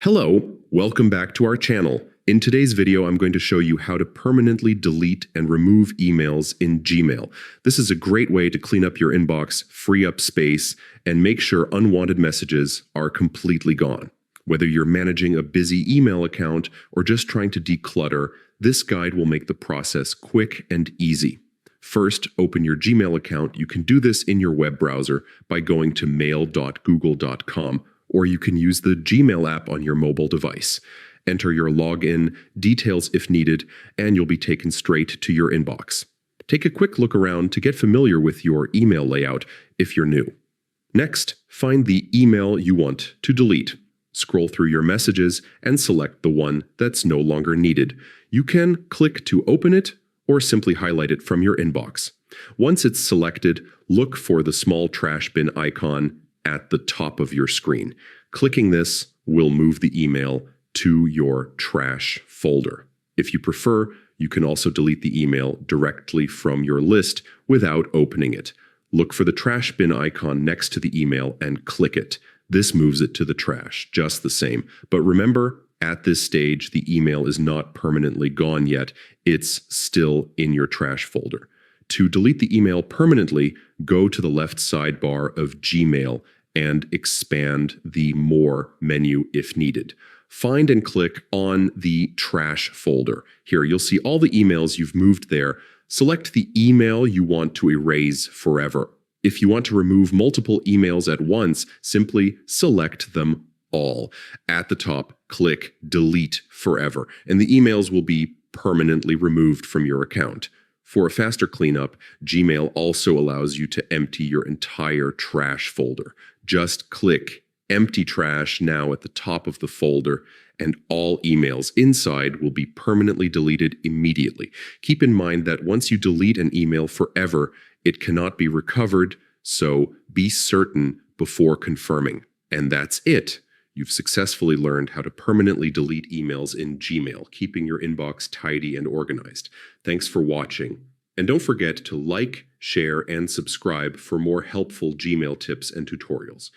Hello, welcome back to our channel. In today's video, I'm going to show you how to permanently delete and remove emails in Gmail. This is a great way to clean up your inbox, free up space, and make sure unwanted messages are completely gone. Whether you're managing a busy email account or just trying to declutter, this guide will make the process quick and easy. First, open your Gmail account. You can do this in your web browser by going to mail.google.com, or you can use the Gmail app on your mobile device. Enter your login, details if needed, and you'll be taken straight to your inbox. Take a quick look around to get familiar with your email layout if you're new. Next, find the email you want to delete. Scroll through your messages and select the one that's no longer needed. You can click to open it or simply highlight it from your inbox. Once it's selected, look for the small trash bin icon at the top of your screen. Clicking this will move the email to your trash folder. If you prefer, you can also delete the email directly from your list without opening it. Look for the trash bin icon next to the email and click it. This moves it to the trash, just the same. But remember, at this stage, the email is not permanently gone yet. It's still in your trash folder. To delete the email permanently, go to the left sidebar of Gmail and expand the More menu if needed. Find and click on the trash folder. Here, you'll see all the emails you've moved there. Select the email you want to erase forever. If you want to remove multiple emails at once, simply select them all. At the top, click Delete Forever, and the emails will be permanently removed from your account. For a faster cleanup, Gmail also allows you to empty your entire trash folder. Just click Empty Trash now at the top of the folder, and all emails inside will be permanently deleted immediately. Keep in mind that once you delete an email forever, it cannot be recovered, so be certain before confirming. And that's it. You've successfully learned how to permanently delete emails in Gmail, keeping your inbox tidy and organized. Thanks for watching. And don't forget to like, share, and subscribe for more helpful Gmail tips and tutorials.